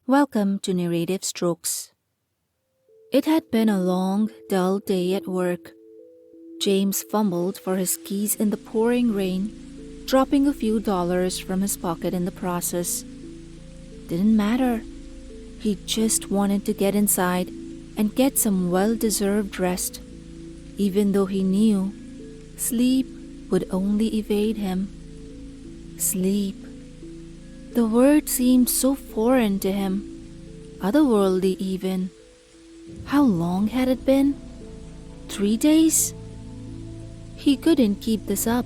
Welcome to Narrative Strokes. It had been a long, dull day at work. James fumbled for his keys in the pouring rain, dropping a few dollars from his pocket in the process. Didn't matter. He just wanted to get inside and get some well-deserved rest, even though he knew sleep would only evade him. Sleep. The word seemed so foreign to him, otherworldly even. How long had it been? 3 days? He couldn't keep this up.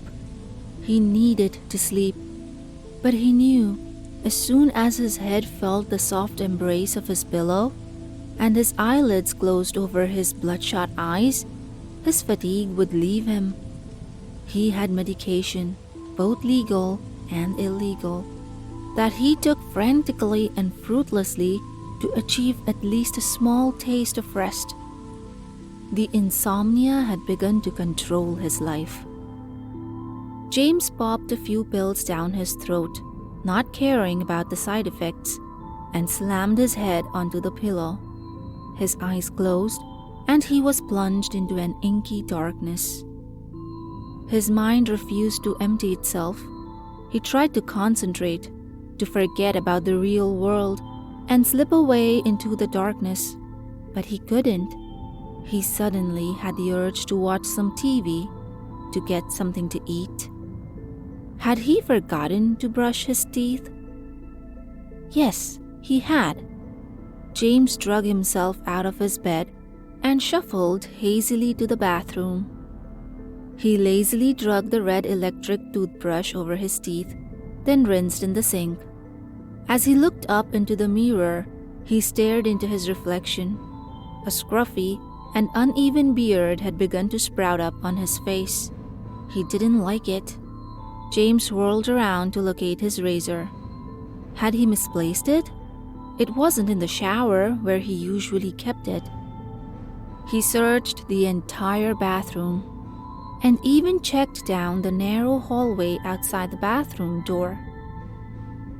He needed to sleep. But he knew, as soon as his head felt the soft embrace of his pillow, and his eyelids closed over his bloodshot eyes, his fatigue would leave him. He had medication, both legal and illegal, that he took frantically and fruitlessly to achieve at least a small taste of rest. The insomnia had begun to control his life. James popped a few pills down his throat, not caring about the side effects, and slammed his head onto the pillow. His eyes closed, and he was plunged into an inky darkness. His mind refused to empty itself. He tried to concentrate, to forget about the real world and slip away into the darkness, but he couldn't. He suddenly had the urge to watch some TV, to get something to eat. Had he forgotten to brush his teeth? Yes, he had. James dragged himself out of his bed and shuffled hazily to the bathroom. He lazily dragged the red electric toothbrush over his teeth, then rinsed in the sink. As he looked up into the mirror, he stared into his reflection. A scruffy and uneven beard had begun to sprout up on his face. He didn't like it. James whirled around to locate his razor. Had he misplaced it? It wasn't in the shower where he usually kept it. He searched the entire bathroom and even checked down the narrow hallway outside the bathroom door.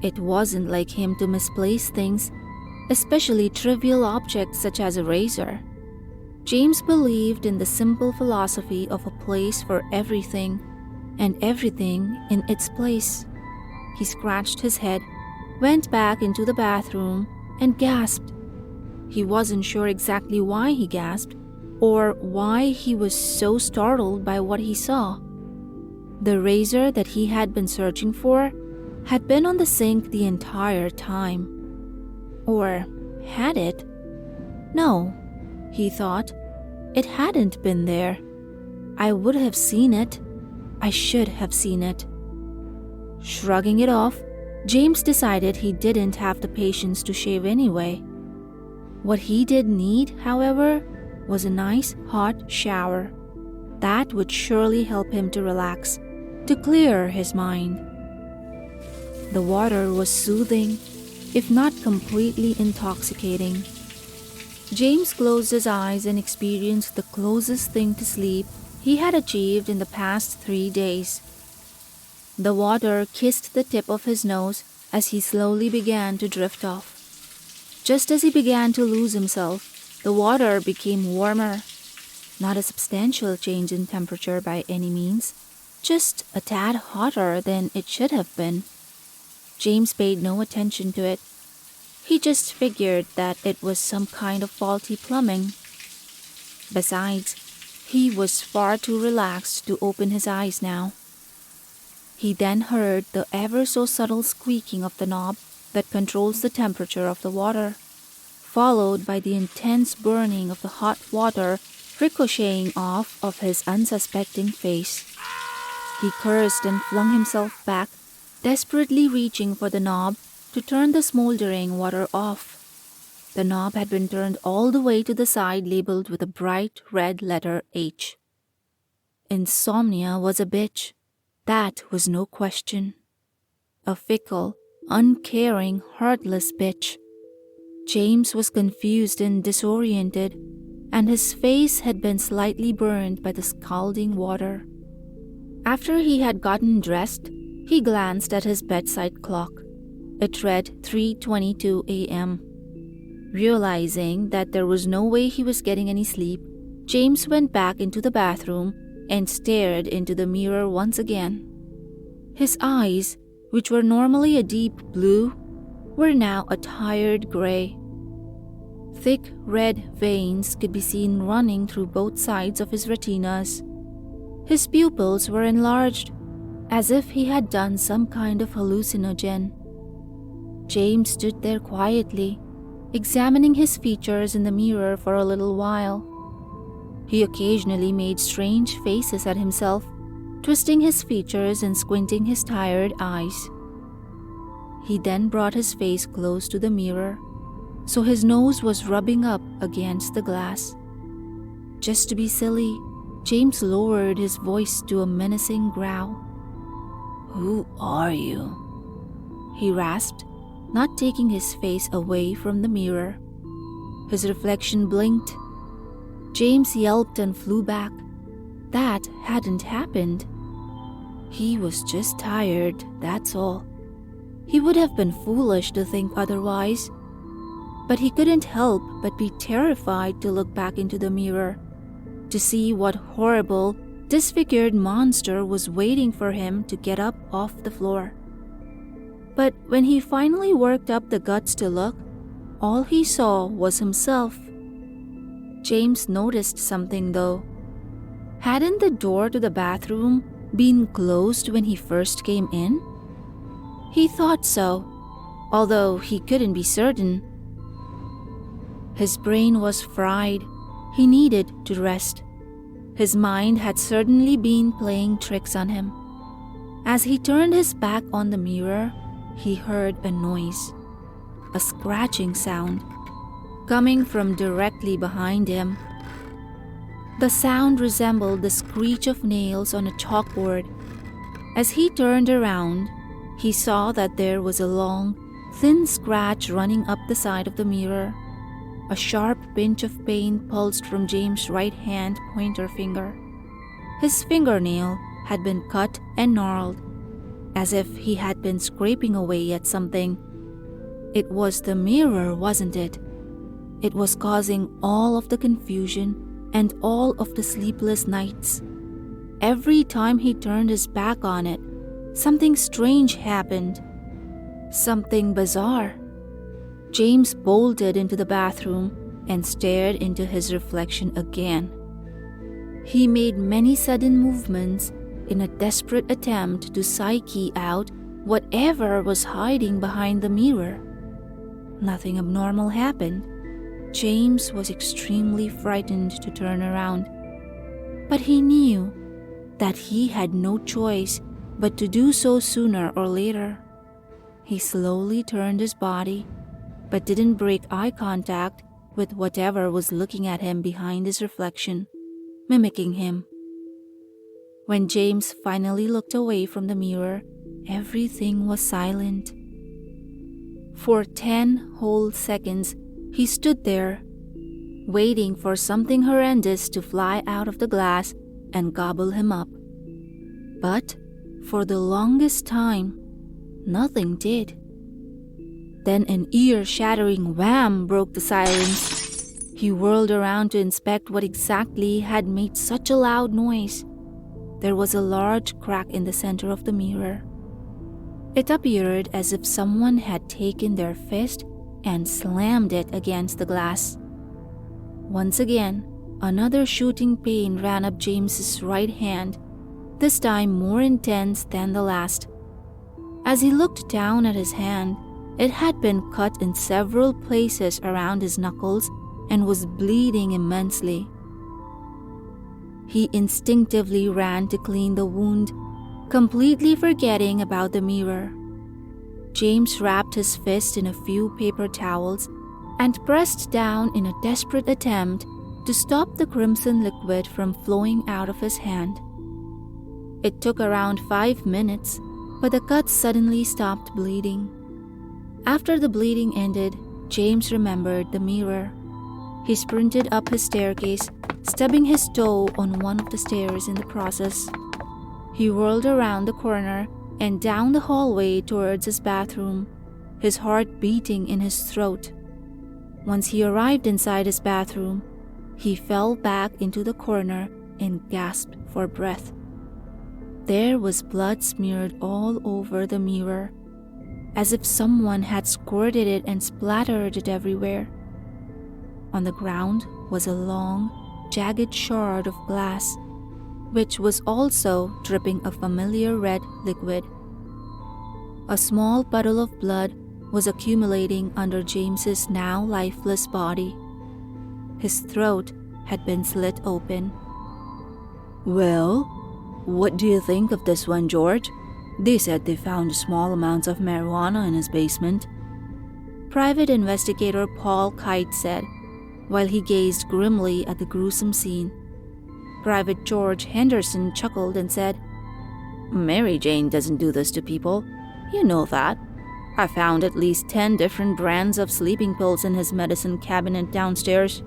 It wasn't like him to misplace things, especially trivial objects such as a razor. James believed in the simple philosophy of a place for everything, and everything in its place. He scratched his head, went back into the bathroom, and gasped. He wasn't sure exactly why he gasped, or why he was so startled by what he saw. The razor that he had been searching for had been on the sink the entire time. Or had it? No, he thought. It hadn't been there. I would have seen it. I should have seen it. Shrugging it off, James decided he didn't have the patience to shave anyway. What he did need, however, was a nice hot shower. That would surely help him to relax, to clear his mind. The water was soothing, if not completely intoxicating. James closed his eyes and experienced the closest thing to sleep he had achieved in the past 3 days. The water kissed the tip of his nose as he slowly began to drift off. Just as he began to lose himself, the water became warmer. Not a substantial change in temperature by any means, just a tad hotter than it should have been. James paid no attention to it. He just figured that it was some kind of faulty plumbing. Besides, he was far too relaxed to open his eyes now. He then heard the ever so subtle squeaking of the knob that controls the temperature of the water, followed by the intense burning of the hot water ricocheting off of his unsuspecting face. He cursed and flung himself back, desperately reaching for the knob to turn the smoldering water off. The knob had been turned all the way to the side labeled with a bright red letter H. Insomnia was a bitch. That was no question. A fickle, uncaring, heartless bitch. James was confused and disoriented, and his face had been slightly burned by the scalding water. After he had gotten dressed, he glanced at his bedside clock. It read 3:22 a.m. Realizing that there was no way he was getting any sleep, James went back into the bathroom and stared into the mirror once again. His eyes, which were normally a deep blue, were now a tired gray. Thick red veins could be seen running through both sides of his retinas. His pupils were enlarged, as if he had done some kind of hallucinogen. James stood there quietly, examining his features in the mirror for a little while. He occasionally made strange faces at himself, twisting his features and squinting his tired eyes. He then brought his face close to the mirror, so his nose was rubbing up against the glass. Just to be silly, James lowered his voice to a menacing growl. "Who are you?" he rasped, not taking his face away from the mirror. His reflection blinked. James yelped and flew back. That hadn't happened. He was just tired, that's all. He would have been foolish to think otherwise. But he couldn't help but be terrified to look back into the mirror, to see what horrible, disfigured monster was waiting for him to get up off the floor. But when he finally worked up the guts to look, all he saw was himself. James noticed something though. Hadn't the door to the bathroom been closed when he first came in? He thought so, although he couldn't be certain. His brain was fried. He needed to rest. His mind had certainly been playing tricks on him. As he turned his back on the mirror, he heard a noise, a scratching sound, coming from directly behind him. The sound resembled the screech of nails on a chalkboard. As he turned around, he saw that there was a long, thin scratch running up the side of the mirror. A sharp pinch of pain pulsed from James' right hand pointer finger. His fingernail had been cut and gnarled, as if he had been scraping away at something. It was the mirror, wasn't it? It was causing all of the confusion and all of the sleepless nights. Every time he turned his back on it, something strange happened. Something bizarre. James bolted into the bathroom and stared into his reflection again. He made many sudden movements in a desperate attempt to psyche out whatever was hiding behind the mirror. Nothing abnormal happened. James was extremely frightened to turn around, but he knew that he had no choice but to do so sooner or later. He slowly turned his body, but didn't break eye contact with whatever was looking at him behind his reflection, mimicking him. When James finally looked away from the mirror, everything was silent. For 10 whole seconds, he stood there, waiting for something horrendous to fly out of the glass and gobble him up. But for the longest time, nothing did. Then an ear-shattering wham broke the silence. He whirled around to inspect what exactly had made such a loud noise. There was a large crack in the center of the mirror. It appeared as if someone had taken their fist and slammed it against the glass. Once again, another shooting pain ran up James's right hand, this time more intense than the last. As he looked down at his hand, it had been cut in several places around his knuckles and was bleeding immensely. He instinctively ran to clean the wound, completely forgetting about the mirror. James wrapped his fist in a few paper towels and pressed down in a desperate attempt to stop the crimson liquid from flowing out of his hand. It took around 5 minutes, but the cut suddenly stopped bleeding. After the bleeding ended, James remembered the mirror. He sprinted up his staircase, stubbing his toe on one of the stairs in the process. He whirled around the corner and down the hallway towards his bathroom, his heart beating in his throat. Once he arrived inside his bathroom, he fell back into the corner and gasped for breath. There was blood smeared all over the mirror, as if someone had squirted it and splattered it everywhere. On the ground was a long, jagged shard of glass, which was also dripping a familiar red liquid. A small puddle of blood was accumulating under James's now lifeless body. His throat had been slit open. "Well, what do you think of this one, George? They said they found small amounts of marijuana in his basement," Private Investigator Paul Kite said, while he gazed grimly at the gruesome scene. Private George Henderson chuckled and said, "Mary Jane doesn't do this to people. You know that. I found at least 10 different brands of sleeping pills in his medicine cabinet downstairs."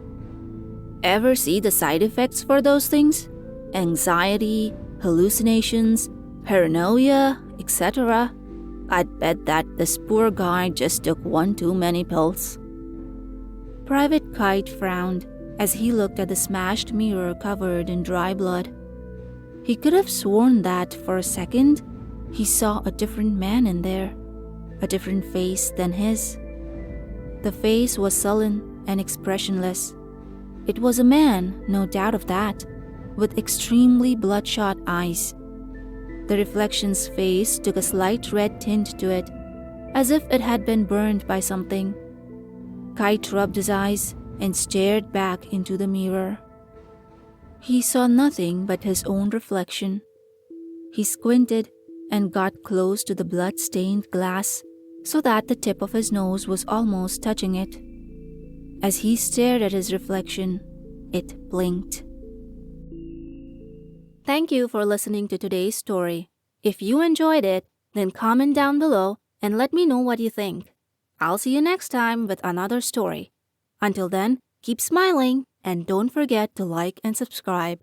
"Ever see the side effects for those things? Anxiety, hallucinations, paranoia, etc. I'd bet that this poor guy just took one too many pills." Private Kite frowned as he looked at the smashed mirror covered in dry blood. He could have sworn that, for a second, he saw a different man in there, a different face than his. The face was sullen and expressionless. It was a man, no doubt of that, with extremely bloodshot eyes. The reflection's face took a slight red tint to it, as if it had been burned by something. Kite rubbed his eyes and stared back into the mirror. He saw nothing but his own reflection. He squinted and got close to the blood-stained glass so that the tip of his nose was almost touching it. As he stared at his reflection, it blinked. Thank you for listening to today's story. If you enjoyed it, then comment down below and let me know what you think. I'll see you next time with another story. Until then, keep smiling and don't forget to like and subscribe.